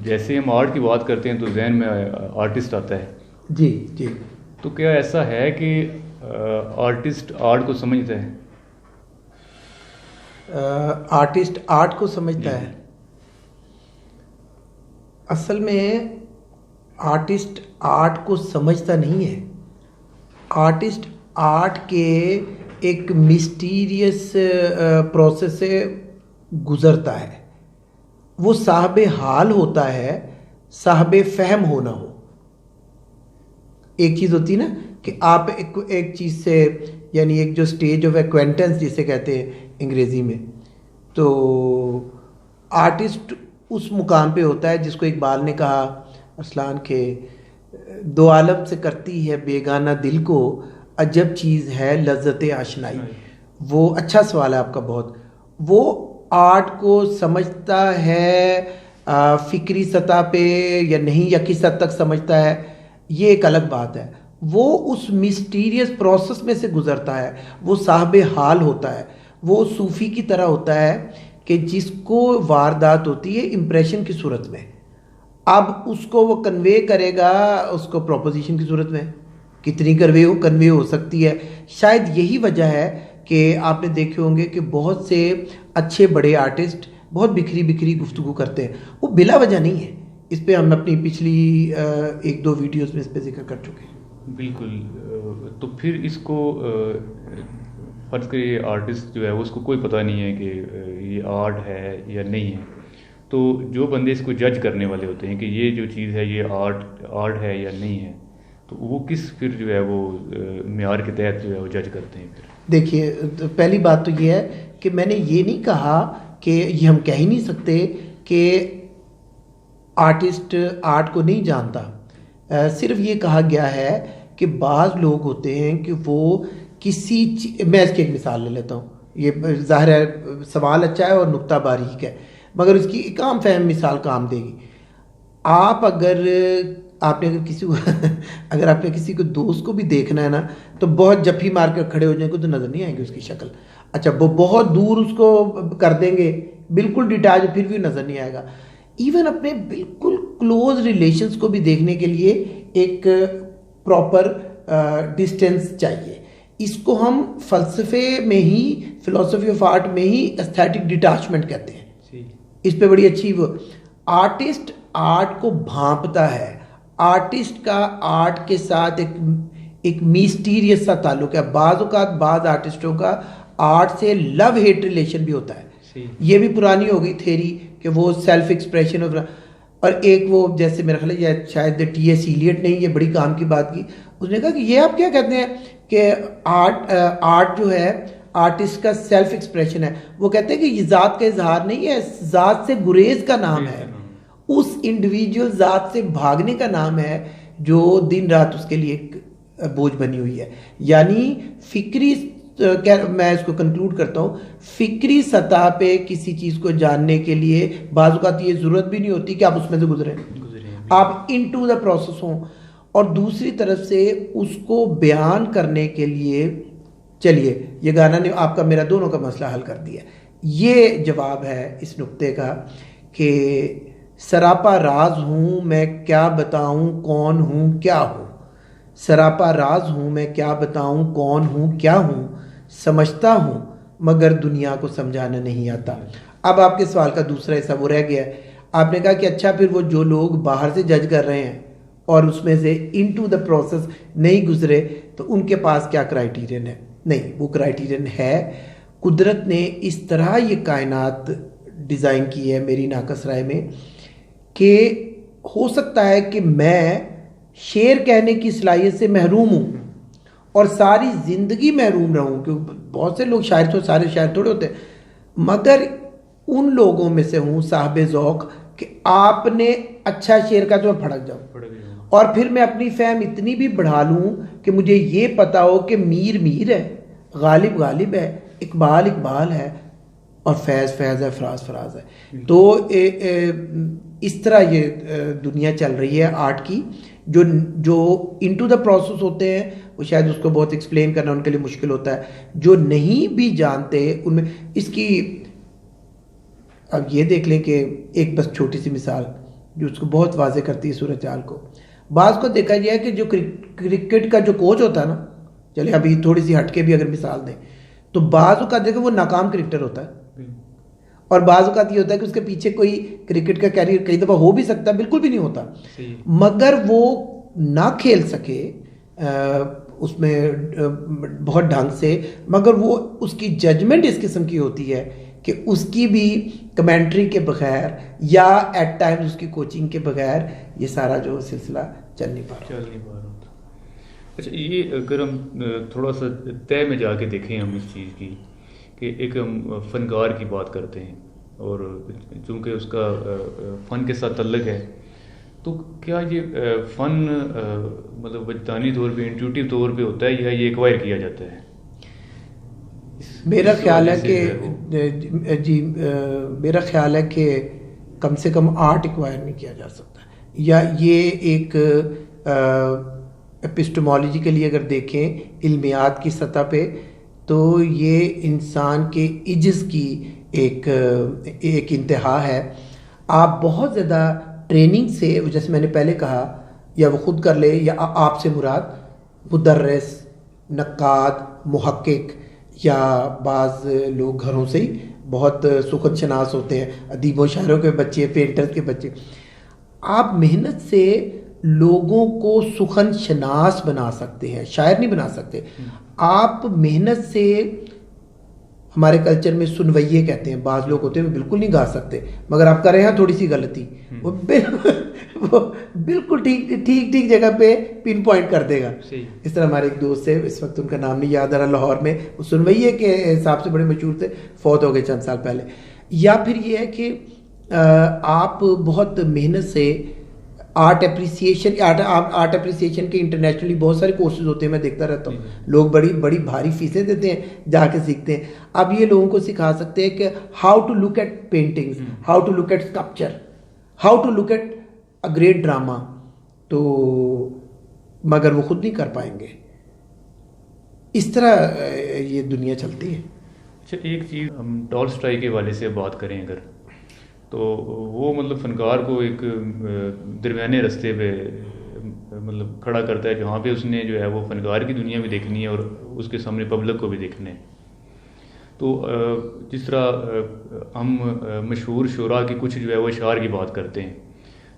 जैसे हम आर्ट की बात करते हैं तो जहन में आर्टिस्ट आता है। जी जी। तो क्या ऐसा है कि आर्टिस्ट आर्ट को समझता है? आर्टिस्ट आर्ट को समझता जी है। जी। असल में आर्टिस्ट आर्ट को समझता नहीं है। आर्टिस्ट आर्ट के एक मिस्टीरियस प्रोसेस से गुजरता है। वो साहब हाल होता है, साहब फहम होना हो। एक चीज़ होती है ना कि आप एक चीज़ से, यानी एक जो स्टेज ऑफ एक्वेंटेंस जिसे कहते हैं अंग्रेज़ी में, तो आर्टिस्ट उस मुकाम पे होता है जिसको इकबाल ने कहा अरसलान के, दो आलम से करती है बेगाना दिल को, अजब चीज़ है लज्जत आशनाई। वो अच्छा सवाल है आपका बहुत। वो आर्ट को समझता है फिक्री सतह पे या नहीं, या किस हद तक समझता है, ये एक अलग बात है। वो उस मिस्टीरियस प्रोसेस में से गुजरता है। वो साहब हाल होता है। वो सूफ़ी की तरह होता है कि जिसको वारदात होती है इम्प्रेशन की सूरत में, अब उसको वो कन्वे करेगा उसको प्रोपोजिशन की सूरत में। कितनी कन्वे हो सकती है। शायद यही वजह है कि आपने देखे होंगे कि बहुत से अच्छे बड़े आर्टिस्ट बहुत बिखरी बिखरी गुफ्तगू करते हैं। वो बिला वजह नहीं है। इस पे हम अपनी पिछली एक दो वीडियोस में इस पे जिक्र कर चुके हैं। बिल्कुल। तो फिर इसको फर्ज करिए आर्टिस्ट जो है उसको कोई पता नहीं है कि ये आर्ट है या नहीं है। तो जो बंदे इसको जज करने वाले होते हैं कि ये जो चीज़ है ये आर्ट आर्ट है या नहीं है, तो वो किस फिर जो है वो मेयार के तहत जो है वो जज करते हैं फिर? देखिए, तो पहली बात तो ये है कि मैंने ये नहीं कहा कि ये हम कह ही नहीं सकते कि आर्टिस्ट आर्ट को नहीं जानता। सिर्फ ये कहा गया है कि बाज़ लोग होते हैं कि वो मैं इसकी एक मिसाल ले लेता हूँ। ये ज़ाहिर है सवाल अच्छा है और नुक्ता बारीक है, मगर इसकी एक आम फहम मिसाल काम देगी। आप अगर आपने अगर किसी को अगर आपने किसी को दोस्त को भी देखना है ना, तो बहुत जफ्फी मार कर खड़े हो जाएंगे तो नज़र नहीं आएंगे उसकी शक्ल। अच्छा, वो बहुत दूर उसको कर देंगे बिल्कुल डिटैच, फिर भी नज़र नहीं आएगा। इवन अपने बिल्कुल क्लोज रिलेशंस को भी देखने के लिए एक प्रॉपर डिस्टेंस चाहिए। इसको हम फ़लसफ़े में ही, फिलोसफी ऑफ आर्ट में ही एस्थेटिक डिटैचमेंट कहते हैं। इस पे बड़ी अच्छी वो आर्टिस्ट आर्ट को भांपता है। आर्टिस्ट का आर्ट के साथ एक मिस्टीरियस सा ताल्लुक है। बाज़ औक़ात बाज़ आर्टिस्टों का आर्ट से लव हेट रिलेशन भी होता है। ये भी पुरानी हो गई थेरी कि वो सेल्फ एक्सप्रेशन और एक वो जैसे मेरा ख्याल है शायद टी.एस. इलियट ने ये बड़ी काम की बात की। उसने कहा कि ये आप क्या कहते हैं कि आर्ट जो है आर्टिस्ट का सेल्फ एक्सप्रेशन है। वो कहते हैं कि ये ज़ात का इजहार नहीं है, ज़ात से गुरेज का नाम है। उस इंडिविजुअल ज़ात से भागने का नाम है जो दिन रात उसके लिए एक बोझ बनी हुई है। यानी फिक्री, मैं इसको कंक्लूड करता हूँ, फिक्री सतह पे किसी चीज़ को जानने के लिए बाज़ औक़ात ये ज़रूरत भी नहीं होती कि आप उसमें से गुजरें, आप इनटू द प्रोसेस हों। और दूसरी तरफ से उसको बयान करने के लिए, चलिए ये गाना ने आपका मेरा दोनों का मसला हल कर दिया। ये जवाब है इस नुक्ते का कि सरापा राज हूँ मैं क्या बताऊँ कौन हूँ क्या हूँ। सरापा राज हूँ मैं क्या बताऊँ कौन हूँ क्या हूँ, समझता हूँ मगर दुनिया को समझाना नहीं आता। अब आपके सवाल का दूसरा हिस्सा वो रह गया है। आपने कहा कि अच्छा फिर वो जो लोग बाहर से जज कर रहे हैं और उसमें से इनटू द प्रोसेस नहीं गुजरे, तो उनके पास क्या क्राइटेरियन है? नहीं, वो क्राइटेरियन है कुदरत ने इस तरह ये कायनात डिज़ाइन की है मेरी नाकस राय में कि हो सकता है कि मैं शेर कहने की सलाहियत से महरूम हूँ और सारी ज़िंदगी महरूम रहूँ, क्योंकि बहुत से लोग शायर तो सारे शायर थोड़े होते हैं, मगर उन लोगों में से हूँ साहब ज़ौक़ कि आपने अच्छा शेर का तो मैं फड़क जाऊँ और फिर मैं अपनी फहम इतनी भी बढ़ा लूँ कि मुझे ये पता हो कि मीर मीर है, गालिब गालिब है, इकबाल इकबाल है और फैज़ फैज़ है, फराज फराज है। तो इस तरह ये दुनिया चल रही है आर्ट की। जो जो इनटू द प्रोसेस होते हैं वो शायद उसको बहुत एक्सप्लेन करना उनके लिए मुश्किल होता है। जो नहीं भी जानते उनमें इसकी, अब ये देख लें कि एक बस छोटी सी मिसाल, जो उसको बहुत वाजे करती है सूरत हाल को। बाज़ को देखा गया है कि जो क्रिकेट का जो कोच होता है ना, चले अभी थोड़ी सी हटके भी अगर मिसाल दें, तो बाज़ का देखो वो नाकाम क्रिकेटर होता है, और बाज़ का ये होता है कि उसके पीछे कोई क्रिकेट का कैरियर कई दफ़ा हो भी सकता है, बिल्कुल भी नहीं होता, मगर वो ना खेल सके उसमें बहुत ढंग से, मगर वो उसकी जजमेंट इस किस्म की होती है कि उसकी भी कमेंट्री के बगैर या एट टाइम्स उसकी कोचिंग के बगैर ये सारा जो सिलसिला चल नहीं पा रहा। अच्छा, ये अगर हम थोड़ा सा तय में जाके देखें हम इस चीज़ की कि एक हम फ़नकार की बात करते हैं और चूँकि उसका फ़न के साथ तल्लक है, तो क्या ये फ़न मतलब वजदानी तौर पे, इंट्यूटिव तौर पे होता है या ये एक्वायर किया जाता है? मेरा ख्याल है कि जी मेरा ख्याल है कि कम से कम आर्ट एक्वायर नहीं किया जा सकता, या ये एक एपिस्टेमोलॉजिकली अगर देखें इल्मियात की सतह पे, तो ये इंसान के इज्ज़ की एक इंतहा है। आप बहुत ज़्यादा ट्रेनिंग से, जैसे मैंने पहले कहा, या वो खुद कर ले या आपसे मुराद मुदर्रिस, नक्काद, मुहक्किक, या बाज़ लोग घरों से ही बहुत सुखद शनास होते हैं, अदीबों शायरों के बच्चे, पेंटर्स के बच्चे। आप मेहनत से लोगों को सुखन शनास बना सकते हैं, शायर नहीं बना सकते। आप मेहनत से, हमारे कल्चर में सुनवैये कहते हैं, बाज़ लोग होते हैं वो बिल्कुल नहीं गा सकते, मगर आप कर रहे हैं थोड़ी सी गलती, वो बिल्कुल ठीक जगह पे पिन पॉइंट कर देगा। इस तरह हमारे एक दोस्त है, इस वक्त उनका नाम नहीं याद आ रहा, लाहौर में, वो सुनवैये के हिसाब से बड़े मशहूर थे, फौत हो गए चंद साल पहले। या फिर ये है कि आप बहुत मेहनत से आर्ट एप्रिसिएशन के इंटरनेशनली बहुत सारे कोर्सेज होते हैं, मैं देखता रहता हूँ, लोग बड़ी बड़ी भारी फीसें देते हैं, जाके सीखते हैं। अब ये लोगों को सिखा सकते हैं कि how to look at paintings, how to look at sculpture, how to look at a great drama, तो मगर वो खुद नहीं कर पाएंगे। इस तरह ये दुनिया चलती है। अच्छा, एक चीज़ हम टॉलस्टॉय के वाले से बात करें अगर, तो वो मतलब फ़नकार को एक दरमियाने रास्ते पे मतलब खड़ा करता है, जहाँ पे उसने जो है वो फ़नकार की दुनिया भी देखनी है और उसके सामने पब्लिक को भी देखना है। तो जिस तरह हम मशहूर शुरा की कुछ जो है वो अशार की बात करते हैं,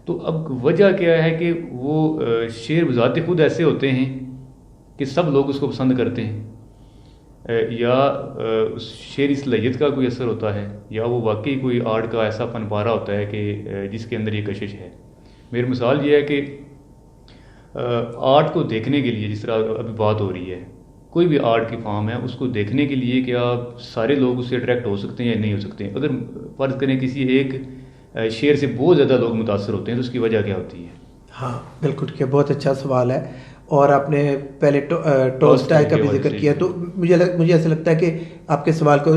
तो अब वजह क्या है कि वो शेर बज़ाते खुद ऐसे होते हैं कि सब लोग उसको पसंद करते हैं, या उस शेर सलाहियत का कोई असर होता है, या वो वाकई कोई आर्ट का ऐसा फनपारा होता है कि जिसके अंदर ये कशिश है। मेरी मिसाल ये है कि आर्ट को देखने के लिए, जिस तरह अभी बात हो रही है, कोई भी आर्ट की फॉर्म है, उसको देखने के लिए क्या सारे लोग उससे अट्रैक्ट हो सकते हैं या नहीं हो सकते हैं? अगर फ़र्ज़ करें किसी एक शेर से बहुत ज़्यादा लोग मुतासर होते हैं, तो उसकी वजह क्या होती है? हाँ बिल्कुल, क्या बहुत अच्छा सवाल है। और आपने पहले टॉलस्टॉय का भी जिक्र किया, तो मुझे ऐसा लगता है कि आपके सवाल को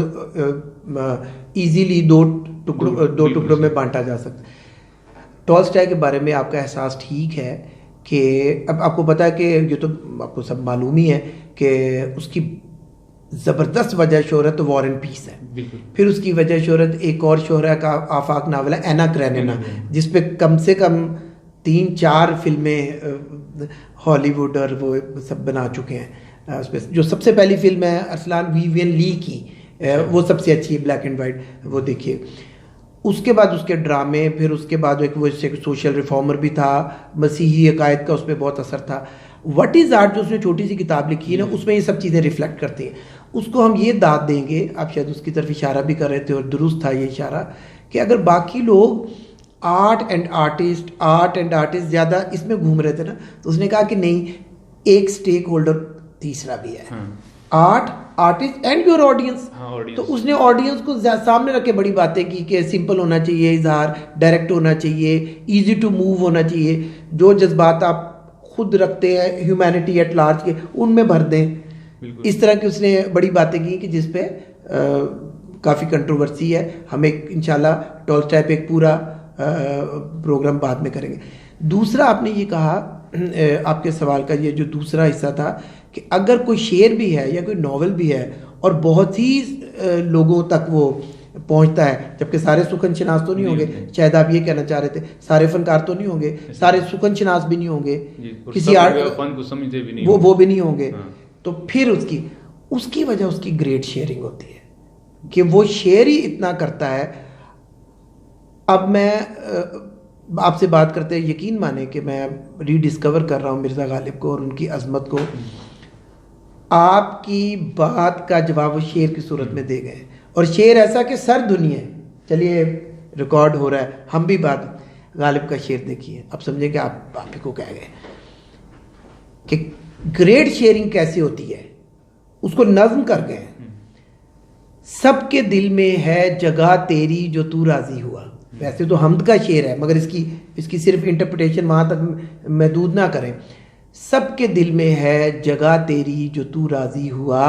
इजीली दो टुकड़ों में बांटा जा सकता है। टॉलस्टॉय के बारे में आपका एहसास ठीक है कि अब आपको पता है कि ये तो आपको सब मालूम ही है कि उसकी ज़बरदस्त वजह शोहरत तो वॉर एंड पीस है। फिर उसकी वजह शोहरत एक और शोहरा का आफाक नावल है, एना करेनिना, जिसपे कम से कम 3-4 फिल्में हॉलीवुड और वो सब बना चुके हैं। उसमें जो सबसे पहली फिल्म है अरसलान विवियन ली की, वो सबसे अच्छी है, ब्लैक एंड वाइट, वो देखिए। उसके बाद उसके ड्रामे, फिर उसके बाद एक वो सोशल रिफॉर्मर भी था, मसीही अकायद का उस पर बहुत असर था। व्हाट इज़ आर्ट जो उसने छोटी सी किताब लिखी है ना, उसमें ये सब चीज़ें रिफ्लेक्ट करती हैं। उसको हम ये दाद देंगे, आप शायद उसकी तरफ इशारा भी कर रहे थे और दुरुस्त था ये इशारा, कि अगर बाकी लोग आर्ट एंड आर्टिस्ट ज़्यादा इसमें घूम रहे थे ना, तो उसने कहा कि नहीं, एक स्टेक होल्डर तीसरा भी है, art, artist and your audience. तो उसने ऑडियंस को सामने रख के बड़ी बातें की कि सिंपल होना चाहिए इजहार, डायरेक्ट होना चाहिए, इजी टू मूव होना चाहिए, जो जज्बात आप खुद रखते हैं ह्यूमैनिटी एट लार्ज के, उनमें भर दें। इस तरह की उसने बड़ी बातें की कि जिसपे काफ़ी कंट्रोवर्सी है। हम एक इंशाल्लाह टॉलस्टॉय पे एक पूरा प्रोग्राम बाद में करेंगे। दूसरा आपने ये कहा, आपके सवाल का ये जो दूसरा हिस्सा था कि अगर कोई शेर भी है या कोई नॉवल भी है और बहुत ही लोगों तक वो पहुंचता है, जबकि सारे सुखन शिनास तो नहीं होंगे। शायद आप ये कहना चाह रहे थे सारे फनकार तो नहीं होंगे, सारे सुखन शिनास भी नहीं होंगे, किसी आर्ट फन को समझते भी नहीं, वो भी नहीं होंगे। तो फिर उसकी वजह उसकी ग्रेट शेयरिंग होती है कि वो शेयर ही इतना करता है। अब मैं आपसे बात करते हैं, यकीन माने कि मैं रीडिस्कवर कर रहा हूँ मिर्ज़ा गालिब को और उनकी अजमत को। आपकी बात का जवाब वो शेर की सूरत में दे गए, और शेर ऐसा कि सर दुनिया, चलिए रिकॉर्ड हो रहा है, हम भी बात गालिब का शेर देखिए, अब समझेंगे आप ही को कह गए कि ग्रेट शेयरिंग कैसे होती है। उसको नज्म कर गए, सबके दिल में है जगह तेरी जो तू राजी हुआ। वैसे तो हमद का शेर है, मगर इसकी सिर्फ इंटरप्रिटेशन वहां तक महदूद ना करें। सबके दिल में है जगह तेरी जो तू राजी हुआ,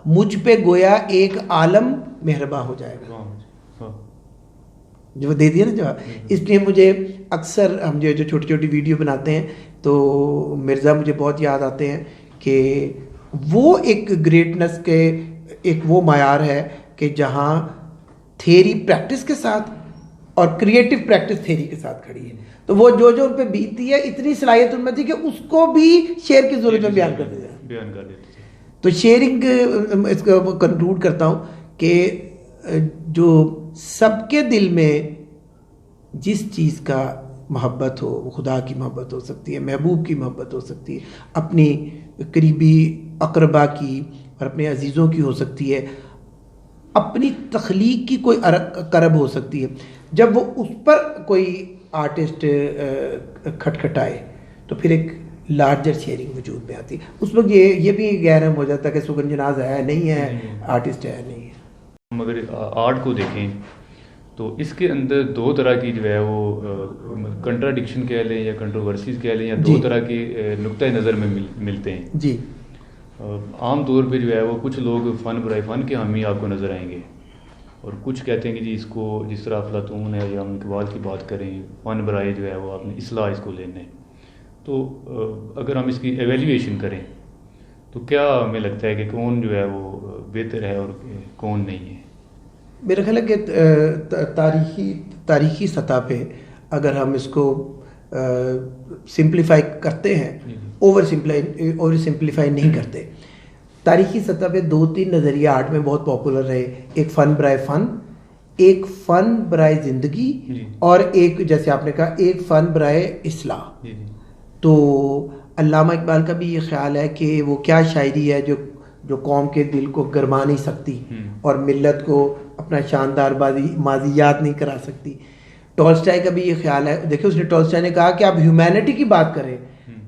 मुझ पे गोया एक आलम मेहरबा हो जाएगा। जो दे दिया ना जवाब। इसलिए मुझे अक्सर हम जो छोटी छोटी वीडियो बनाते हैं तो मिर्ज़ा मुझे बहुत याद आते हैं कि वो एक ग्रेटनेस के एक वो मायार है कि जहाँ थेरी प्रैक्टिस के साथ और क्रिएटिव प्रैक्टिस थेरी के साथ खड़ी है। तो वो जो उन पे बीतती है, इतनी सलाहियत उनमें थी कि उसको भी शेर की जरूरत में बयान कर देते। तो शेयरिंग, इसको कंक्लूड करता हूँ कि जो सबके दिल में जिस चीज़ का मोहब्बत हो, वो खुदा की मोहब्बत हो सकती है, महबूब की मोहब्बत हो सकती है, अपनी करीबी अकरबा की और अपने अजीज़ों की हो सकती है, अपनी तख्लीक की कोई करब हो सकती है। जब वो उस पर कोई आर्टिस्ट खटखटाए तो फिर एक लार्जर शेयरिंग वजूद में आती है। उस वक्त ये भी गैरम हो जाता है कि सुगन जनाज है नहीं है, आर्टिस्ट है नहीं है। हम अगर आर्ट को देखें तो इसके अंदर दो तरह की जो है वो कंट्राडिक्शन कह लें या कंट्रोवर्सीज कह लें या दो तरह के नुक्ता नज़र में मिलते हैं जी। आम तौर पे जो है वो कुछ लोग फ़न बुराई फ़न के हामी आपको नज़र आएंगे, और कुछ कहते हैं कि जी इसको जिस तरह अफलातून है या हम इकबाल की बात करें, फ़न बुराई जो है वो आपने इसलाह इसको लेना है। तो अगर हम इसकी एवेल्यूएशन करें तो क्या हमें लगता है कि कौन जो है वो बेहतर है और कौन नहीं है? मेरा ख्याल है कि तारीखी सतह पे अगर हम इसको सिंप्लीफाई करते हैं, ओवर सिंप्लीफाई नहीं करते, तारीखी सतह पे दो तीन नज़रिए आर्ट में बहुत पॉपुलर रहे। एक फ़न बराए फ़न, एक फ़न बराए ज़िंदगी, और एक जैसे आपने कहा एक फ़न बराए इस्लाह। तो अल्लामा इकबाल का भी ये ख्याल है कि वो क्या शायरी है जो कौम के दिल को गरमा नहीं सकती और मिल्लत को अपना शानदार माजी याद नहीं करा सकती। टॉल्स्टॉय का भी ये ख्याल है। देखिए उसने टॉल्स्टॉय ने कहा कि आप ह्यूमैनिटी की बात करें,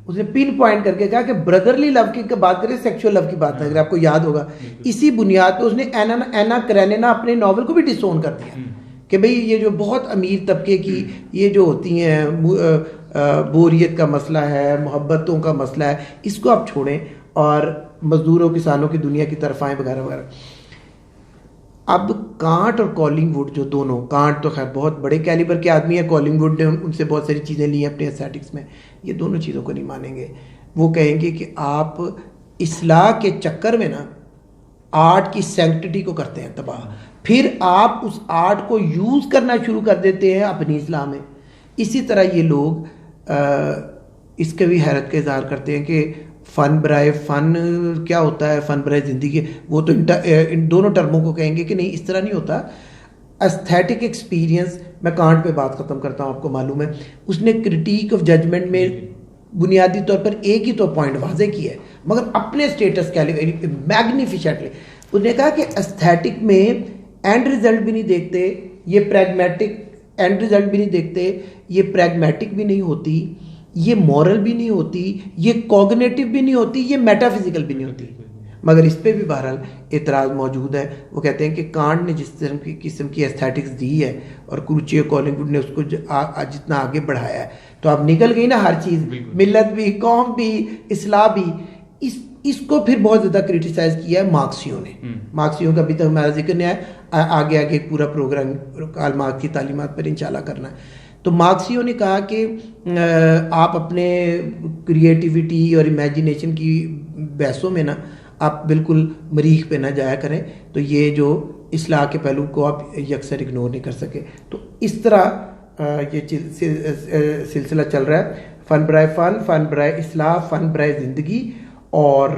उसने पिन पॉइंट करके कहा कि ब्रदरली लव की बात करें, सेक्सुअल लव की बात करें। अगर आपको याद होगा इसी बुनियाद पे उसने एना करेनिना अपने नॉवल को भी डिसोन कर दिया कि भाई ये जो बहुत अमीर तबके की ये जो होती हैं बोरियत का मसला है, मोहब्बतों का मसला है, इसको आप छोड़ें और मजदूरों किसानों की दुनिया की तरफ आएँ वगैरह वगैरह। अब कांट और कॉलिंगवुड जो दोनों, कांट तो खैर बहुत बड़े कैलिबर के आदमी है, कॉलिंगवुड ने उनसे बहुत सारी चीज़ें ली हैं अपने एस्थेटिक्स में, ये दोनों चीज़ों को नहीं मानेंगे। वो कहेंगे कि आप इस्लाह के चक्कर में ना आर्ट की सैंक्टिटी को करते हैं तबाह, फिर आप उस आर्ट को यूज़ करना शुरू कर देते हैं अपनी इस्लाह में। इसी तरह ये लोग इसके भी हैरत का इजहार करते हैं कि फ़न बराए फ़न क्या होता है, फ़न बराए ज़िंदगी, वो तो इन दोनों टर्मों को कहेंगे कि नहीं इस तरह नहीं होता। एस्थेटिक एक्सपीरियंस, मैं कांट पे बात ख़त्म करता हूँ, आपको मालूम है उसने क्रिटिक ऑफ जजमेंट में बुनियादी तौर पर एक ही तो पॉइंट वाजे किया है, मगर अपने स्टेटस के मैग्निफिशेंटली उसने कहा कि एस्थेटिक में एंड रिजल्ट भी नहीं देखते, ये प्रैग्मेटिक एंड रिजल्ट भी नहीं देखते, ये प्रैग्मेटिक भी नहीं होती, ये मॉरल भी नहीं होती, ये कॉग्निटिव भी नहीं होती, ये मेटाफिजिकल भी नहीं होती। मगर इस पे भी बहरहाल एतराज़ मौजूद है। वो कहते हैं कि कांट ने जिस किस्म की एस्थेटिक्स दी है और क्रूचे कॉलिंगवुड ने उसको जितना आगे बढ़ाया है, तो अब निकल गई ना हर चीज़, मिल्लत भी, कौम भी, इस्लाह भी। इसको फिर बहुत ज़्यादा क्रिटिसाइज़ किया है मार्क्सियों ने। मार्क्सियों का अभी तक हमारा जिक्र नहीं आया, आगे आगे एक पूरा प्रोग्राम कार्ल मार्क्स की तालीमात पर इंशाल्लाह करना है। तो मार्क्सियों ने कहा कि आप अपने क्रिएटिविटी और इमेजिनेशन की बहसों में ना आप बिल्कुल मरीख पे ना जाया करें, तो ये जो इस्लाह के पहलू को आप यकसर इग्नोर नहीं कर सके। तो इस तरह ये सिलसिला चल रहा है, फ़न बराए फ़न, फ़न बराए इस्लाह, फ़न बराए ज़िंदगी, और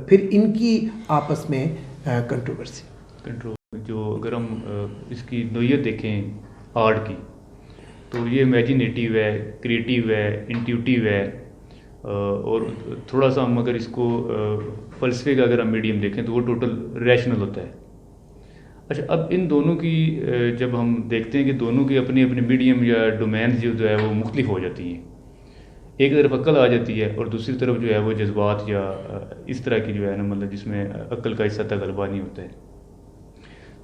फिर इनकी आपस में कंट्रोवर्सी। जो अगर हम इसकी नोयत देखें आर्ट की, तो ये इमेजिनेटिव है, क्रिएटिव है, इंट्यूटिव है, और थोड़ा सा हम अगर इसको फ़लसफ़े का अगर हम मीडियम देखें तो वो टोटल रैशनल होता है। अच्छा, अब इन दोनों की जब हम देखते हैं कि दोनों की अपने अपने मीडियम या डोमेन जो है वो मुख्तलिफ हो जाती हैं, एक तरफ अक्ल आ जाती है और दूसरी तरफ जो है वो जज्बात या इस तरह की जो है ना, मतलब जिसमें अक्ल का इस सतह गलबा नहीं होता है।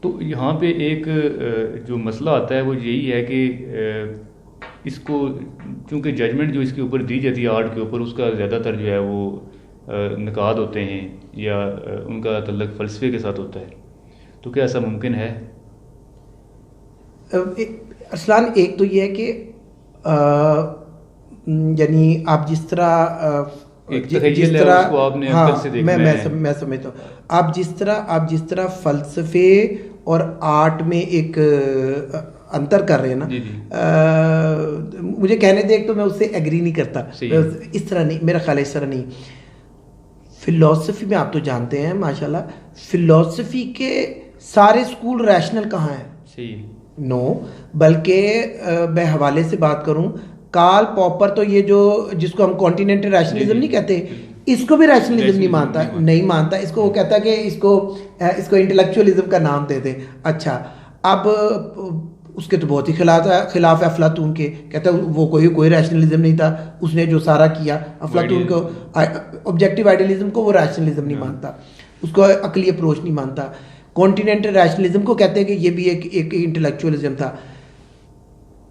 तो यहाँ पे एक जो मसला आता है वो यही है कि इसको चूँकि जजमेंट जो इसके ऊपर दी जाती है आर्ट के ऊपर, उसका ज़्यादातर जो है वो नकाद होते हैं या उनका तल्लक फ़लसफ़े के साथ होता है। तो क्या ऐसा मुमकिन है? अरसलान, एक तो ये है कि यानी आप जिस तरह उसको आपने हाँ, से देखना मैं समझता हूँ, आप जिस तरह फ़लसफ़े और आर्ट में एक अंतर कर रहे हैं ना, मुझे कहने दे, तो मैं उससे एग्री नहीं करता। इस तरह नहीं, मेरा ख्याल है इस तरह नहीं। फ़िलॉसफी में आप तो जानते हैं माशाल्लाह, फ़िलॉसफी के सारे स्कूल रैशनल कहाँ हैं? सही नो, बल्कि मैं हवाले से बात करूं, कार्ल पॉपर तो ये जो जिसको हम कॉन्टिनेंटल रैशनलिज्म नहीं कहते, इसको भी रैशनलिज्म नहीं मानता। इसको वो कहता है कि इसको इंटेलेक्चुअलिज्म का नाम दे दे। अच्छा, अब उसके तो बहुत ही खिलाफ है अफलातून के, कहता है वो कोई रैशनलिज्म नहीं था, उसने जो सारा किया। अफलातून को ऑब्जेक्टिव आइडियलिज्म को वो रैशनलिज्म नहीं मानता, उसको अकली अप्रोच नहीं मानता। कॉन्टिनेंटल रैशनलिज्म को कहते हैं कि ये भी एक इंटेलेक्चुअलिज्म था।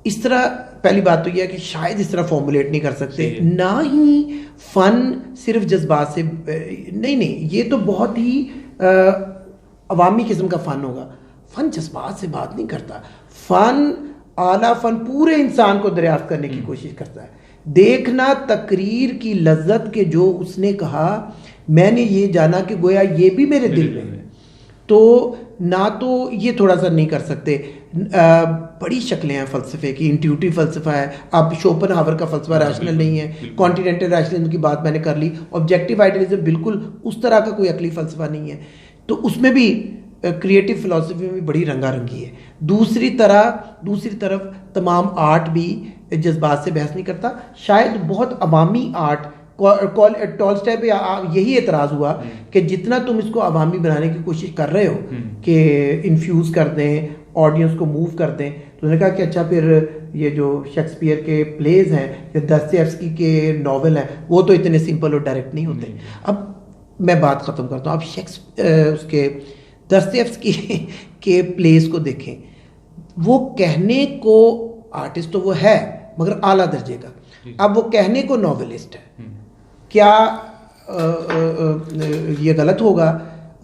इस तरह पहली बात तो यह है कि शायद इस तरह फॉर्मुलेट नहीं कर सकते। ना ही फन सिर्फ जज्बात से नहीं, ये तो बहुत ही अवामी किस्म का फ़न होगा। फ़न जज्बात से बात नहीं करता। फ़न, आला फ़न पूरे इंसान को दरियाफ्त करने की कोशिश करता है। देखना तकरीर की लज्जत के जो उसने कहा, मैंने ये जाना कि गोया ये भी मेरे दिल में है। तो ना तो ये थोड़ा सा नहीं कर सकते। बड़ी शक्लें हैं फ़लसफ़े की, इंट्यूटिव फ़लसफ़ा है। अब शोपेनहावर का फ़लसफ़ा रैशनल नहीं है, कॉन्टिनेंटल रैशनलिज्म की बात मैंने कर ली। ऑब्जेक्टिव आइडियलिज्म बिल्कुल उस तरह का कोई अकली फ़लसफ़ा नहीं है। तो उसमें भी क्रिएटिव फ़िलासफ़ी में भी बड़ी रंगारंगी है। दूसरी तरफ तमाम आर्ट भी जज्बात से बहस नहीं करता। शायद बहुत अवामी आर्ट, टॉल्स्टॉय पे यही एतराज़ हुआ कि जितना तुम इसको अवामी बनाने की कोशिश कर रहे हो कि इन्फ्यूज़ कर दें, ऑडियंस को मूव कर दें, तो उन्होंने कहा कि अच्छा फिर ये जो शेक्सपियर के प्लेज हैं या दस्तयेव्स्की के नॉवेल हैं, वो तो इतने सिंपल और डायरेक्ट नहीं होते। अब मैं बात ख़त्म करता हूँ। आप उसके दस्तयेव्स्की के प्लेस को देखें, वो कहने को आर्टिस्ट तो वो है मगर आला दर्जे का। अब वो कहने को नॉवेलिस्ट है, क्या ये गलत होगा?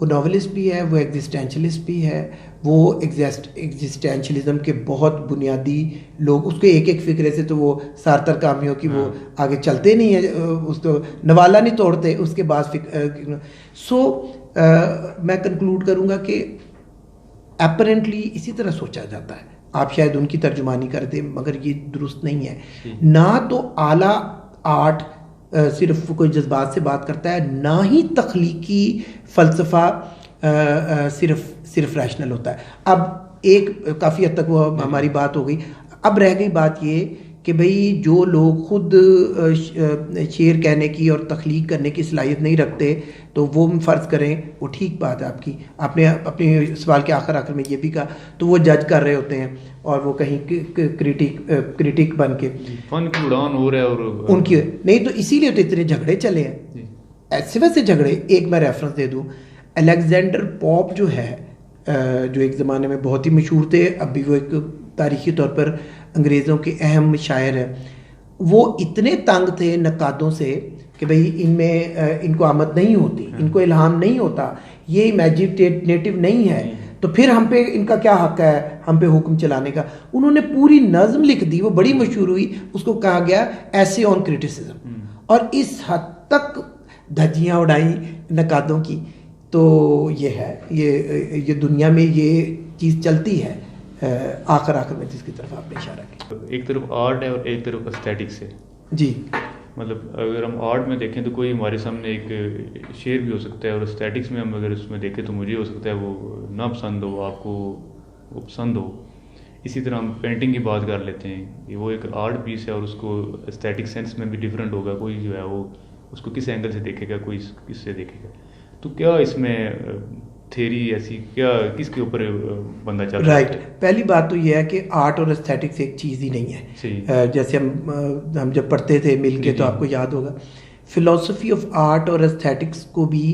वो नॉवेलिस्ट भी है, वो एग्जिस्टेंशलिस्ट भी है, वो एग्जिस्टेंशलिज्म के बहुत बुनियादी लोग, उसके एक फिक्रे से तो वो सार्थर कामियों की वो आगे चलते नहीं है, उसको नवाला नहीं तोड़ते उसके बाद। मैं कंक्लूड करूँगा कि अपरेंटली इसी तरह सोचा जाता है। आप शायद उनकी तर्जुमानी कर दें मगर ये दुरुस्त नहीं है। ना तो आला आर्ट सिर्फ कोई जज्बात से बात करता है, ना ही तख्लीकी फ़लसफ़ा सिर्फ रैशनल होता है। अब एक काफ़ी हद तक वो हमारी बात हो गई। अब रह गई बात ये कि भाई जो लोग खुद शेर कहने की और तख्लीक करने की सलाहियत नहीं रखते, तो वो फ़र्ज़ करें, वो ठीक बात है आपकी, आपने अपने सवाल के आखिर में ये भी कहा, तो वो जज कर रहे होते हैं और वो कहीं क्रिटिक बन के फन की उड़ान हो रहा है और उनकी नहीं, तो इसीलिए तो इतने झगड़े चले हैं। ऐसे वैसे झगड़े, एक मैं रेफरेंस दे दूँ, अलेक्जेंडर पॉप जो है, जो एक ज़माने में बहुत ही मशहूर थे, अभी वो एक तारीख़ी तौर पर अंग्रेज़ों के अहम शायर हैं, वो इतने तंग थे नकादों से कि भाई इनको आमद नहीं होती, इनको इल्हाम नहीं होता, ये इमेजिनेटिव नहीं है, तो फिर हम पे इनका क्या हक है हम पे हुक्म चलाने का। उन्होंने पूरी नज़्म लिख दी, वो बड़ी मशहूर हुई, उसको कहा गया ऐसे ऑन क्रिटिसिज्म, और इस हद तक धज्जियाँ उड़ाई नकादों की। तो ये है, ये दुनिया में ये चीज़ चलती है आखिर में जिसकी तरफ आपने इशारा किया। एक तरफ आर्ट है और एक तरफ एस्थेटिक्स है जी। मतलब अगर हम आर्ट में देखें तो कोई हमारे सामने एक शेर भी हो सकता है, और एस्थेटिक्स में हम अगर उसमें देखें तो मुझे हो सकता है वो ना पसंद हो, आपको वो पसंद हो। इसी तरह हम पेंटिंग की बात कर लेते हैं, ये वो एक आर्ट पीस है और उसको एस्थेटिक सेंस में भी डिफरेंट होगा। कोई जो है वो उसको किस एंगल से देखेगा, कोई किससे देखेगा। तो क्या इसमें थेरी ऐसी क्या किसके ऊपर बंदा चल रहा है? राइट, पहली बात तो ये है कि आर्ट और एस्थेटिक्स एक चीज़ ही नहीं है। जैसे हम जब पढ़ते थे मिल के तो आपको याद होगा, फिलॉसफी ऑफ आर्ट और एस्थेटिक्स को भी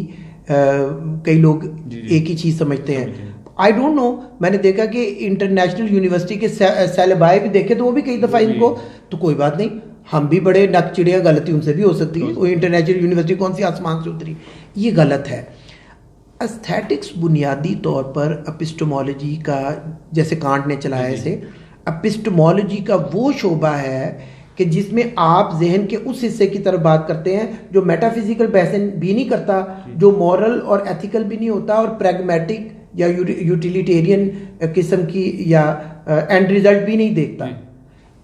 कई लोग एक ही चीज़ समझते हैं। आई डोंट नो, मैंने देखा कि इंटरनेशनल यूनिवर्सिटी के सैलबाए भी देखे तो वो भी कई दफ़ा इनको, तो कोई बात नहीं, हम भी बड़े नक चिड़िया, गलती उनसे भी हो सकती है, वो इंटरनेशनल यूनिवर्सिटी कौन सी आसमान से उतरी, ये गलत है। एस्थेटिक्स बुनियादी तौर पर एपिस्टेमोलॉजी का, जैसे कांट ने चलाया इसे, एपिस्टेमोलॉजी का वो शोबा है कि जिसमें आप जहन के उस हिस्से की तरफ बात करते हैं जो मेटाफिजिकल बहसें भी नहीं करता, जो मॉरल और एथिकल भी नहीं होता, और प्रैग्मेटिक या यूटिलिटेरियन किस्म की या एंड रिजल्ट भी नहीं देखता।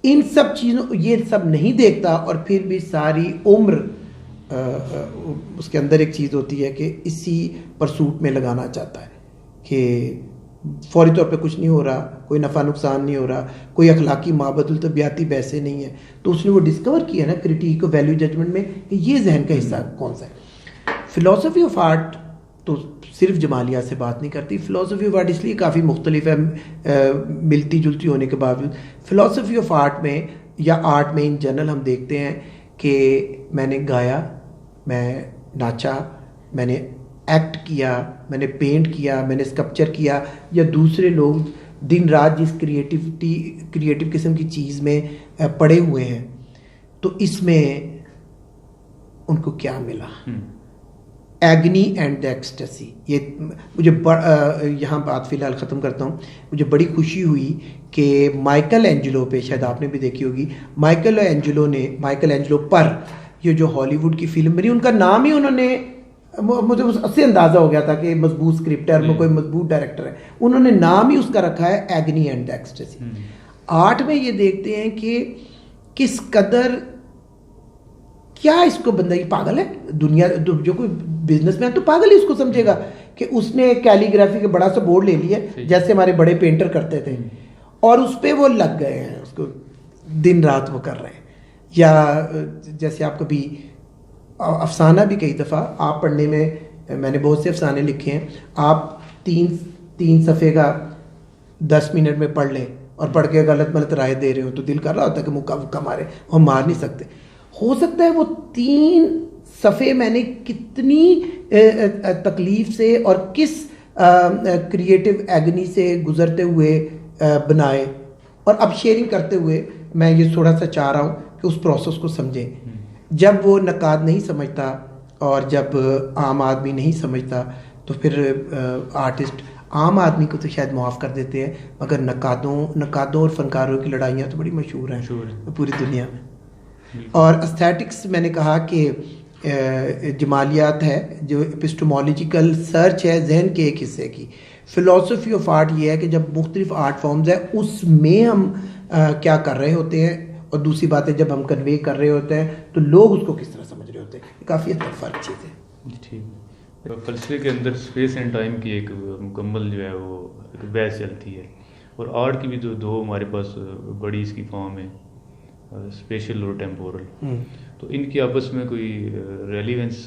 इन सब चीज़ों, ये सब नहीं देखता, और फिर भी सारी उम्र उसके अंदर एक चीज़ होती है कि इसी परसूट में लगाना चाहता है कि फौरी तौर पे कुछ नहीं हो रहा, कोई नफ़ा नुकसान नहीं हो रहा, कोई अखलाकी माबदुल तबियाती बहसें नहीं है। तो उसने वो डिस्कवर किया ना क्रिटिक वैल्यू जजमेंट में कि ये जहन का हिस्सा कौन सा है। फ़िलासफ़ी ऑफ आर्ट तो सिर्फ जमालिया से बात नहीं करती। फ़िलासफ़ी ऑफ आर्ट इसलिए काफ़ी मुख्तलिफ है, मिलती जुलती होने के बावजूद। फ़िलासफ़ी ऑफ आर्ट में या आर्ट में इन जनरल हम देखते हैं कि मैंने गाया, मैं नाचा, मैंने एक्ट किया, मैंने पेंट किया, मैंने स्कल्पचर किया, या दूसरे लोग दिन रात जिस क्रिएटिव किस्म की चीज़ में पड़े हुए हैं, तो इसमें उनको क्या मिला? एग्नी एंड द एक्सटेसी। ये मुझे यहाँ बात फ़िलहाल ख़त्म करता हूँ। मुझे बड़ी खुशी हुई कि माइकल एंजेलो पे, शायद आपने भी देखी होगी, माइकल एंजेलो पर ये जो हॉलीवुड की फिल्म बनी, उनका नाम ही उन्होंने, मुझे उससे अंदाज़ा हो गया था कि मजबूत स्क्रिप्ट है, कोई मजबूत डायरेक्टर है, उन्होंने नाम ही उसका रखा है एग्नी एंड द एक्सटेसी। आर्ट में ये देखते हैं कि किस कदर, क्या इसको बंदा ही पागल है, दुनिया जो कोई बिजनेसमैन तो पागल ही उसको समझेगा कि उसने कैलीग्राफी का बड़ा सा बोर्ड ले लिया, जैसे हमारे बड़े पेंटर करते थे, और उस पर वो लग गए हैं, उसको दिन रात वो कर रहे हैं। या जैसे आप कभी अफसाना भी कई दफ़ा आप पढ़ने में, मैंने बहुत से अफसाने लिखे हैं, आप तीन सफ़े का 10 मिनट में पढ़ लें और पढ़ के गलत राय दे रहे हो तो दिल कर रहा होता है कि मुक्का वुक्का मारे, और मार नहीं सकते। हो सकता है वो 3 सफ़े मैंने कितनी तकलीफ़ से और किस क्रिएटिव एगनी से गुज़रते हुए बनाए, और अब शेयरिंग करते हुए मैं ये थोड़ा सा चाह रहा हूँ कि उस प्रोसेस को समझें। जब वो नकाद नहीं समझता और जब आम आदमी नहीं समझता तो फिर आर्टिस्ट आम आदमी को तो शायद माफ़ कर देते हैं, मगर नकादों और फनकारों की लड़ाइयाँ तो बड़ी मशहूर हैं पूरी दुनिया में। और एस्थेटिक्स मैंने कहा कि जमालियात है, जो एपिस्टेमोलॉजिकल सर्च है जहन के एक हिस्से की। फ़िलासफ़ी ऑफ आर्ट ये है कि जब मुख्तलिफ आर्ट फॉर्म्स है उसमें हम क्या कर रहे होते हैं, और दूसरी बात है जब हम कन्वे कर रहे होते हैं तो लोग उसको किस तरह समझ रहे होते हैं। काफ़ी हद तक फ़र्क चीज़ है। ठीक, फ़लसफ़े के अंदर स्पेस एंड टाइम की एक मुकम्मल जो है वो एक बहस चलती है, और आर्ट की भी जो दो हमारे पास बड़ी इसकी फॉर्म है, स्पेशल और टेम्पोरल। तो इनकी आपस में कोई रेलिवेंस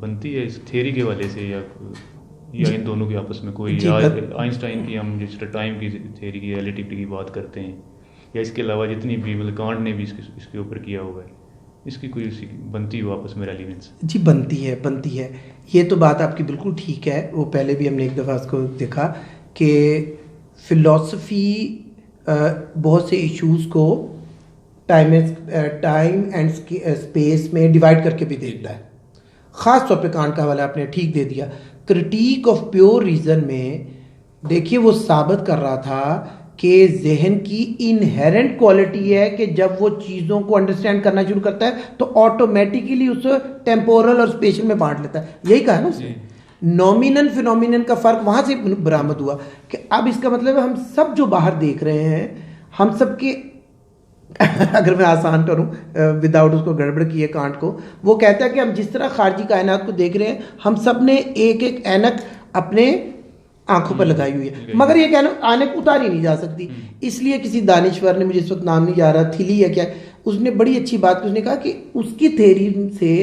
बनती है इस थ्योरी के वाले से, या इन दोनों के आपस में कोई, आइंस्टाइन की हम जिस टाइम की थ्योरी की रिलेटिविटी की बात करते हैं, या इसके अलावा जितनी भी मतलब कांट ने भी इसके ऊपर किया हुआ है, इसकी कोई बनती हो आपस में रेलिवेंस? जी बनती है। ये तो बात आपकी बिल्कुल ठीक है। वो पहले भी हमने एक दफ़ा इसको देखा कि फ़िलासफ़ी बहुत से इश्यूज़ को टाइम एंड स्पेस में डिवाइड करके भी देखता है। ख़ास तौर पे कांट का हवाला आपने ठीक दे दिया। क्रिटिक ऑफ प्योर रीज़न में देखिए वो साबित कर रहा था कि जहन की इनहेरेंट क्वालिटी है कि जब वो चीज़ों को अंडरस्टैंड करना शुरू करता है तो ऑटोमेटिकली उसे टेम्पोरल और स्पेशल में बांट लेता है। यही कहा ना उसने। नॉमिनल फिनोमिनन का फ़र्क वहाँ से बरामद हुआ कि अब इसका मतलब है हम सब जो बाहर देख रहे हैं हम सब के अगर मैं आसान करूं विदाउट उसको गड़बड़ किए कांट को, वो कहता है कि हम जिस तरह खारजी कायनात को देख रहे हैं हम सब ने एक एक ऐनक अपने आंखों पर लगाई हुई है, मगर ये ऐनक उतारी नहीं जा सकती। इसलिए किसी दानिश्वर ने, मुझे इस वक्त नाम नहीं जा रहा, थिली है क्या, उसने बड़ी अच्छी बात की, उसने कहा कि उसकी थ्योरी से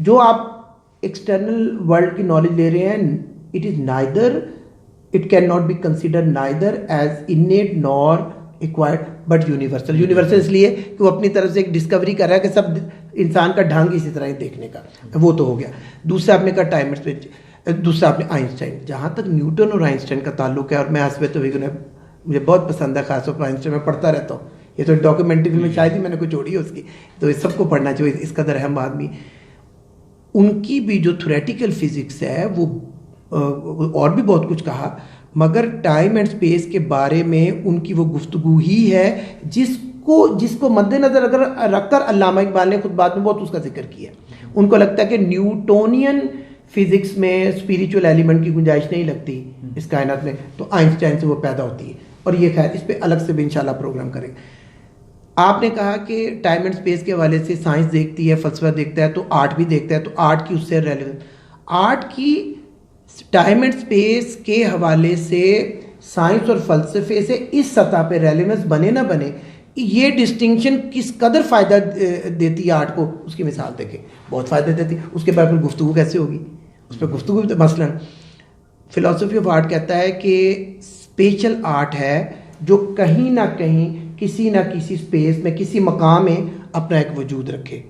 जो आप एक्सटर्नल वर्ल्ड की नॉलेज ले रहे हैं, it is neither, it can not be consider neither as innate nor acquired but universal. Universal इसलिए कि वो अपनी तरफ से एक डिस्कवरी कर रहा है कि सब इंसान का ढंग इसी तरह ही देखने का, वो तो हो गया। दूसरा आपने कहा टाइम स्पेस, दूसरा आपने आइंस्टाइन। जहाँ तक न्यूटन और आइंस्टाइन का ताल्लुक है, और मैं हस्बे तो मुझे बहुत पसंद है, खासतौर पर आइंस्टाइन में पढ़ता रहता हूँ, ये तो डॉक्यूमेंट्री में शायद ही मैंने कोई जोड़ी है उसकी, तो इस सबको पढ़ना चाहिए, इस कदर अहम आदमी। उनकी भी जो थ्योरेटिकल फिजिक्स है वो और भी बहुत कुछ कहा, मगर टाइम एंड स्पेस के बारे में उनकी वो गुफ्तगू ही है जिसको मद्देनजर अगर रखकर अल्लामा इकबाल ने खुद बाद में बहुत उसका जिक्र किया। उनको लगता है कि न्यूटोनियन फिजिक्स में स्पिरिचुअल एलिमेंट की गुंजाइश नहीं लगती इस कायनात में, तो आइंस्टाइन से वो पैदा होती है। और ये खैर इस पर अलग से भी इंशाल्लाह प्रोग्राम करेंगे। आपने कहा कि टाइम एंड स्पेस के हवाले से साइंस देखती है, फलसफा देखता है, तो आर्ट भी देखता है, तो आर्ट की उससे रेलेवेंस, आर्ट की टाइम एंड स्पेस के हवाले से साइंस और फलसफे से इस सतह पे रेलेवेंस बने ना बने, ये डिस्टिंक्शन किस कदर फ़ायदा देती है आर्ट को, उसकी मिसाल देखें, बहुत फ़ायदा देती है। उसके बाद फिर गुफ्तगू कैसे होगी, उस पर गुफ्तगू भी, मसलन फिलॉसफी ऑफ आर्ट कहता है कि स्पेशल आर्ट है जो कहीं ना कहीं किसी ना किसी स्पेस में, किसी मकाम में अपना एक वजूद रखे।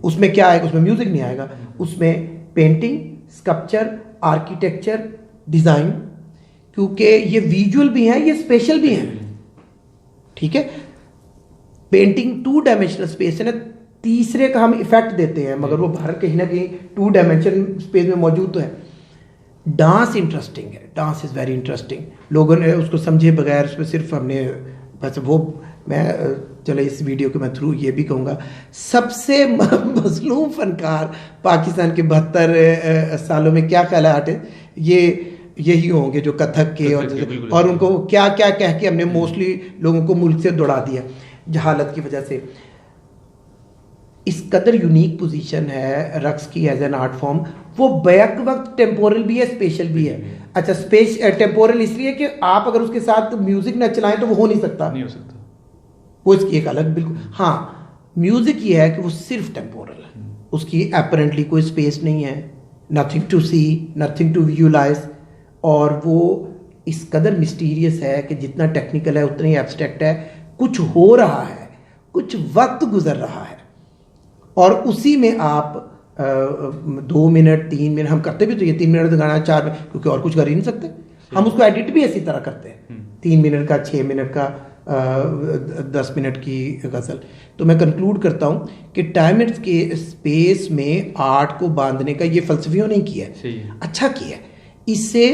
उसमें क्या आएगा, उसमें म्यूजिक नहीं आएगा, उसमें पेंटिंग, स्कल्पचर, आर्किटेक्चर, डिज़ाइन, क्योंकि ये विजुअल भी हैं, ये स्पेशल भी हैं, ठीक है। पेंटिंग 2 डायमेंशनल स्पेस है ना, तीसरे का हम इफेक्ट देते हैं, मगर वो बाहर कहीं ना कहीं 2 डायमेंशन स्पेस में मौजूद तो है। डांस इंटरेस्टिंग है, डांस इज़ वेरी इंटरेस्टिंग, लोगों ने उसको समझे बगैर, उसमें सिर्फ हमने बस वो, मैं चलो इस वीडियो के मैं थ्रू ये भी कहूँगा, सबसे मजलूम फनकार पाकिस्तान के 72 सालों में क्या ख्याल आर्टिस्ट, ये यही होंगे जो कथक के और उनको क्या क्या कह के हमने मोस्टली लोगों को मुल्क से दौड़ा दिया जहालत की वजह से। इस कदर यूनिक पोजीशन है रक्स की एज एन आर्ट फॉर्म, वो बैक वक्त टेम्पोरल भी है, स्पेशल भी है। अच्छा, स्पेस टेम्पोरल इसलिए कि आप अगर उसके साथ म्यूजिक न चलाएं तो वो हो नहीं सकता, वो इसकी एक अलग बिल्कुल। हाँ, म्यूजिक ये है कि वो सिर्फ टेम्पोरल है, उसकी अपरेंटली कोई स्पेस नहीं है, nothing to see, nothing to visualise, और वो इस कदर मिस्टीरियस है कि जितना टेक्निकल है उतना ही एब्स्ट्रैक्ट है। कुछ हो रहा है, कुछ वक्त गुजर रहा है, और उसी में आप 2 मिनट 3 मिनट, हम करते भी तो ये 3 मिनट का गाना 4 मिनट, क्योंकि और कुछ कर ही नहीं सकते, हम उसको एडिट भी इसी तरह करते हैं, 3 मिनट का, 6 मिनट का, 10 मिनट की गज़ल। तो मैं कंक्लूड करता हूँ कि टाइम एंड के स्पेस में आर्ट को बांधने का ये फ़लसफियों ने किया है, अच्छा किया है। इससे